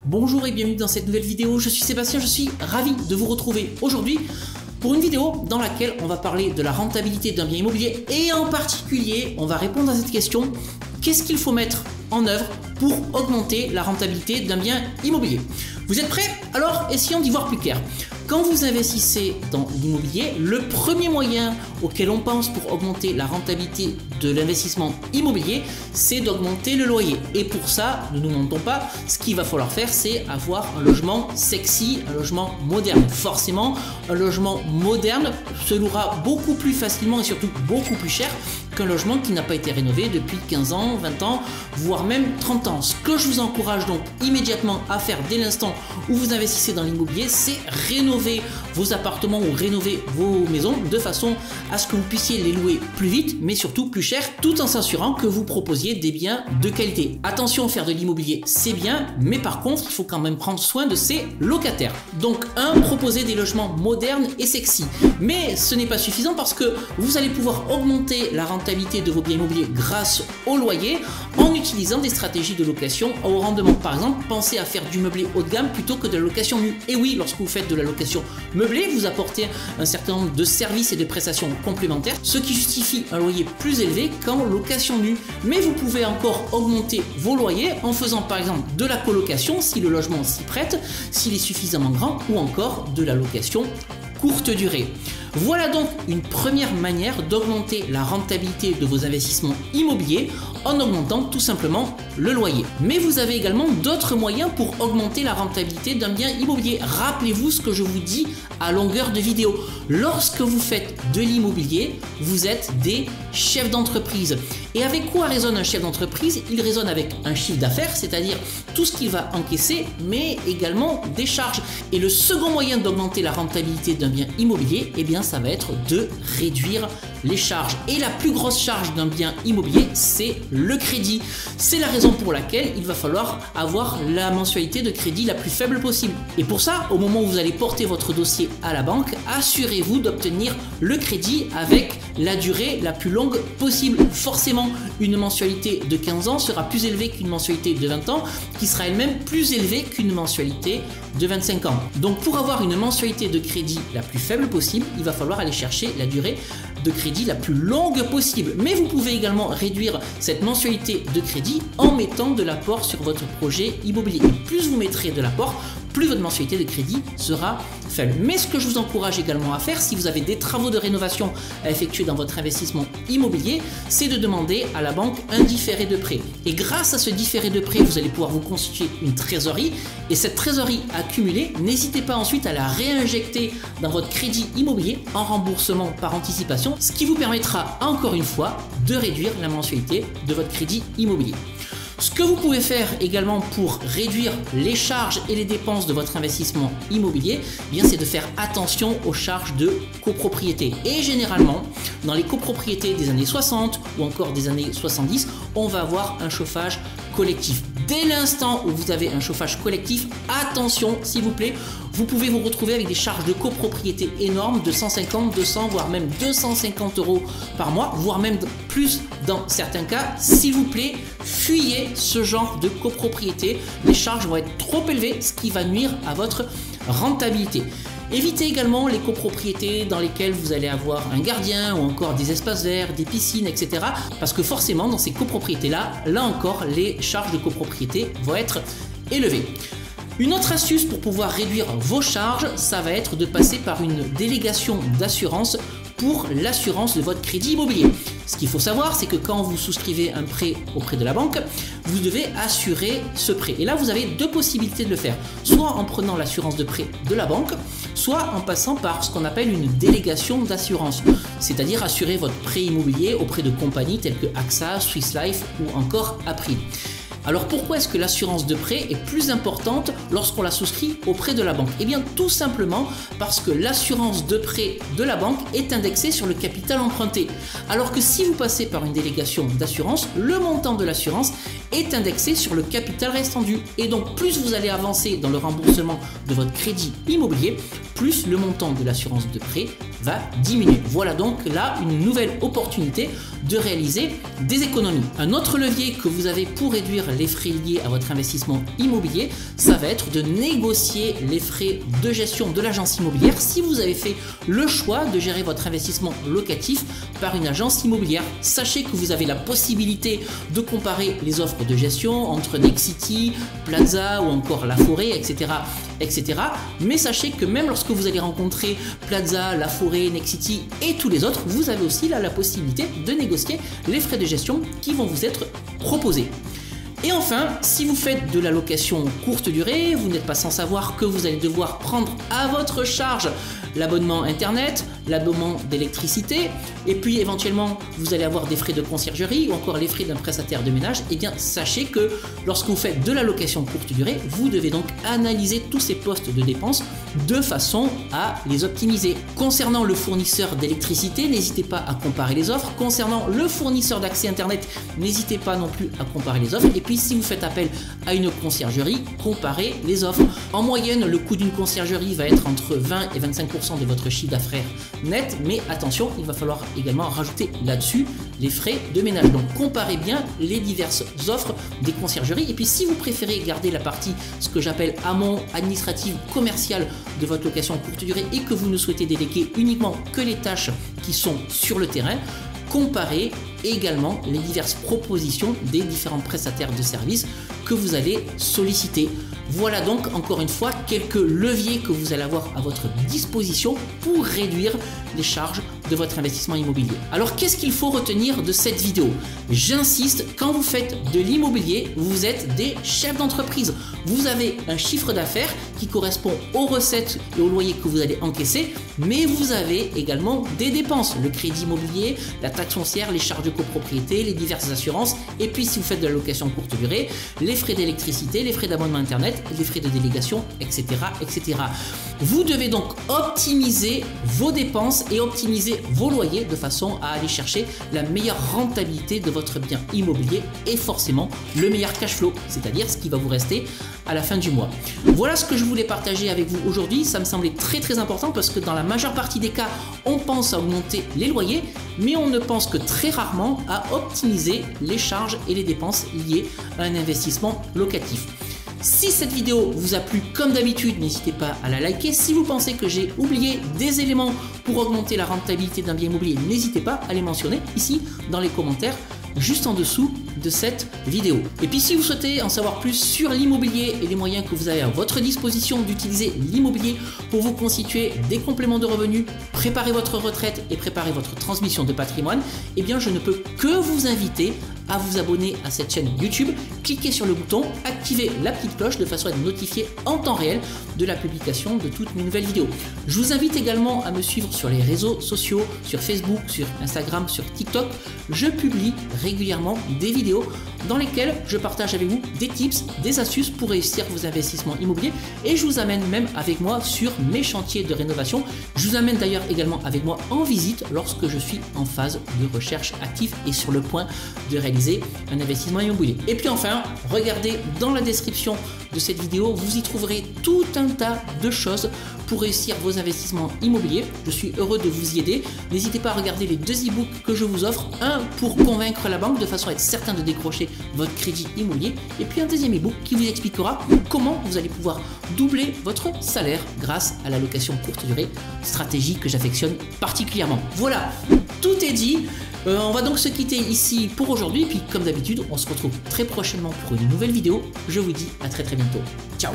Bonjour et bienvenue dans cette nouvelle vidéo, je suis Sébastien, je suis ravi de vous retrouver aujourd'hui pour une vidéo dans laquelle on va parler de la rentabilité d'un bien immobilier et en particulier on va répondre à cette question: qu'est-ce qu'il faut mettre en œuvre pour augmenter la rentabilité d'un bien immobilier? Vous êtes prêts? Alors essayons d'y voir plus clair. Quand vous investissez dans l'immobilier, le premier moyen auquel on pense pour augmenter la rentabilité de l'investissement immobilier, c'est d'augmenter le loyer. Et pour ça, ne nous mentons pas, ce qu'il va falloir faire, c'est avoir un logement sexy, un logement moderne. Forcément, un logement moderne se louera beaucoup plus facilement et surtout beaucoup plus cher qu'un logement qui n'a pas été rénové depuis 15 ans, 20 ans, voire même 30 ans. Ce que je vous encourage donc immédiatement à faire dès l'instant où vous investissez dans l'immobilier, c'est rénover vos appartements ou rénover vos maisons de façon à ce que vous puissiez les louer plus vite, mais surtout plus cher, tout en s'assurant que vous proposiez des biens de qualité. Attention, faire de l'immobilier, c'est bien, mais par contre, il faut quand même prendre soin de ses locataires. Donc, proposer des logements modernes et sexy. Mais ce n'est pas suffisant parce que vous allez pouvoir augmenter la rentabilité de vos biens immobiliers grâce au loyer en utilisant des stratégies de location à haut rendement. Par exemple, pensez à faire du meublé haut de gamme plutôt que de la location nue. Et oui, lorsque vous faites de la location meublée, vous apportez un certain nombre de services et de prestations complémentaires, ce qui justifie un loyer plus élevé qu'en location nue. Mais vous pouvez encore augmenter vos loyers en faisant par exemple de la colocation si le logement s'y prête, s'il est suffisamment grand, ou encore de la location courte durée. Voilà donc une première manière d'augmenter la rentabilité de vos investissements immobiliers en augmentant tout simplement le loyer. Mais vous avez également d'autres moyens pour augmenter la rentabilité d'un bien immobilier. Rappelez-vous ce que je vous dis à longueur de vidéo. Lorsque vous faites de l'immobilier, vous êtes des chefs d'entreprise. Et avec quoi résonne un chef d'entreprise? Il résonne avec un chiffre d'affaires, c'est-à-dire tout ce qu'il va encaisser, mais également des charges. Et le second moyen d'augmenter la rentabilité d'un bien immobilier, eh bien, ça va être de réduire les charges. Et la plus grosse charge d'un bien immobilier, c'est le crédit. C'est la raison pour laquelle il va falloir avoir la mensualité de crédit la plus faible possible. Et pour ça, au moment où vous allez porter votre dossier à la banque, assurez-vous d'obtenir le crédit avec la durée la plus longue possible. Forcément, une mensualité de 15 ans sera plus élevée qu'une mensualité de 20 ans, qui sera elle-même plus élevée qu'une mensualité de 25 ans. Donc pour avoir une mensualité de crédit la plus faible possible, il va falloir aller chercher la durée de crédit la plus longue possible. Mais vous pouvez également réduire cette mensualité de crédit en mettant de l'apport sur votre projet immobilier. Et plus vous mettrez de l'apport, plus votre mensualité de crédit sera faible. Mais ce que je vous encourage également à faire, si vous avez des travaux de rénovation à effectuer dans votre investissement immobilier, c'est de demander à la banque un différé de prêt. Et grâce à ce différé de prêt, vous allez pouvoir vous constituer une trésorerie. Et cette trésorerie accumulée, n'hésitez pas ensuite à la réinjecter dans votre crédit immobilier en remboursement par anticipation, ce qui vous permettra encore une fois de réduire la mensualité de votre crédit immobilier. Ce que vous pouvez faire également pour réduire les charges et les dépenses de votre investissement immobilier, eh bien, c'est de faire attention aux charges de copropriété. Et généralement, dans les copropriétés des années 60 ou encore des années 70, on va avoir un chauffage collectif. Dès l'instant où vous avez un chauffage collectif, attention s'il vous plaît, vous pouvez vous retrouver avec des charges de copropriété énormes de 150, 200, voire même 250 € par mois, voire même plus dans certains cas. S'il vous plaît, fuyez ce genre de copropriété. Les charges vont être trop élevées, ce qui va nuire à votre rentabilité. Évitez également les copropriétés dans lesquelles vous allez avoir un gardien ou encore des espaces verts, des piscines, etc. Parce que forcément, dans ces copropriétés-là, là encore, les charges de copropriété vont être élevées. Une autre astuce pour pouvoir réduire vos charges, ça va être de passer par une délégation d'assurance pour l'assurance de votre crédit immobilier. Ce qu'il faut savoir, c'est que quand vous souscrivez un prêt auprès de la banque, vous devez assurer ce prêt. Et là, vous avez deux possibilités de le faire. Soit en prenant l'assurance de prêt de la banque, soit en passant par ce qu'on appelle une délégation d'assurance. C'est-à-dire assurer votre prêt immobilier auprès de compagnies telles que AXA, Swiss Life ou encore April. Alors pourquoi est-ce que l'assurance de prêt est plus importante lorsqu'on la souscrit auprès de la banque? Eh bien tout simplement parce que l'assurance de prêt de la banque est indexée sur le capital emprunté. Alors que si vous passez par une délégation d'assurance, le montant de l'assurance est indexé sur le capital restant dû. Et donc plus vous allez avancer dans le remboursement de votre crédit immobilier, plus le montant de l'assurance de prêt va diminuer. Voilà donc là une nouvelle opportunité de réaliser des économies. Un autre levier que vous avez pour réduire les frais liés à votre investissement immobilier, ça va être de négocier les frais de gestion de l'agence immobilière si vous avez fait le choix de gérer votre investissement locatif par une agence immobilière. Sachez que vous avez la possibilité de comparer les offres de gestion entre Nexity, Plaza ou encore La Forêt, etc. Mais sachez que même lorsque vous allez rencontrer Plaza, La Forêt, Nexity et tous les autres, vous avez aussi là la possibilité de négocier les frais de gestion qui vont vous être proposés. Et enfin, si vous faites de la location courte durée, vous n'êtes pas sans savoir que vous allez devoir prendre à votre charge l'abonnement internet, l'abonnement d'électricité, et puis éventuellement vous allez avoir des frais de conciergerie ou encore les frais d'un prestataire de ménage. Et bien sachez que lorsque vous faites de la location courte durée, vous devez donc analyser tous ces postes de dépenses de façon à les optimiser. Concernant le fournisseur d'électricité, n'hésitez pas à comparer les offres. Concernant le fournisseur d'accès internet, n'hésitez pas non plus à comparer les offres. Et puis si vous faites appel à une conciergerie, comparez les offres. En moyenne, le coût d'une conciergerie va être entre 20 et 25% de votre chiffre d'affaires net, mais attention, il va falloir également rajouter là-dessus les frais de ménage. Donc comparez bien les diverses offres des conciergeries. Et puis si vous préférez garder la partie, ce que j'appelle amont administrative commerciale de votre location courte durée et que vous ne souhaitez déléguer uniquement que les tâches qui sont sur le terrain, comparez également les diverses propositions des différents prestataires de services que vous allez solliciter. Voilà donc encore une fois quelques leviers que vous allez avoir à votre disposition pour réduire les charges de votre investissement immobilier. Alors qu'est-ce qu'il faut retenir de cette vidéo? J'insiste, quand vous faites de l'immobilier, vous êtes des chefs d'entreprise. Vous avez un chiffre d'affaires qui correspond aux recettes et aux loyers que vous allez encaisser, mais vous avez également des dépenses, le crédit immobilier, la taxe foncière, les charges de copropriété, les diverses assurances, et puis si vous faites de la location courte durée, les frais d'électricité, les frais d'abonnement internet, les frais de délégation, etc., etc. Vous devez donc optimiser vos dépenses et optimiser vos loyers de façon à aller chercher la meilleure rentabilité de votre bien immobilier et forcément le meilleur cash flow, c'est-à-dire ce qui va vous rester à la fin du mois. Voilà ce que je voulais partager avec vous aujourd'hui. Ça me semblait très important parce que dans la majeure partie des cas, on pense à augmenter les loyers, mais on ne pense que très rarement à optimiser les charges et les dépenses liées à un investissement locatif. Si cette vidéo vous a plu, comme d'habitude, n'hésitez pas à la liker. Si vous pensez que j'ai oublié des éléments pour augmenter la rentabilité d'un bien immobilier, n'hésitez pas à les mentionner ici dans les commentaires juste en dessous de cette vidéo. Et puis si vous souhaitez en savoir plus sur l'immobilier et les moyens que vous avez à votre disposition d'utiliser l'immobilier pour vous constituer des compléments de revenus, préparer votre retraite et préparer votre transmission de patrimoine, eh bien je ne peux que vous inviter à vous abonner à cette chaîne YouTube, cliquez sur le bouton, activez la petite cloche de façon à être notifié en temps réel de la publication de toutes mes nouvelles vidéos. Je vous invite également à me suivre sur les réseaux sociaux, sur Facebook, sur Instagram, sur TikTok. Je publie régulièrement des vidéos dans lesquelles je partage avec vous des tips, des astuces pour réussir vos investissements immobiliers et je vous amène même avec moi sur mes chantiers de rénovation. Je vous amène d'ailleurs également avec moi en visite lorsque je suis en phase de recherche active et sur le point de réaliser un investissement immobilier. Et puis enfin, regardez dans la description de cette vidéo, vous y trouverez tout un tas de choses pour réussir vos investissements immobiliers. Je suis heureux de vous y aider. N'hésitez pas à regarder les deux e-books que je vous offre. Un pour convaincre la banque de façon à être certain de décrocher votre crédit immobilier. Et puis un deuxième e-book qui vous expliquera comment vous allez pouvoir doubler votre salaire grâce à la location courte durée, stratégie que j'affectionne particulièrement. Voilà, tout est dit. On va donc se quitter ici pour aujourd'hui. Et puis comme d'habitude, on se retrouve très prochainement pour une nouvelle vidéo. Je vous dis à très bientôt. Ciao.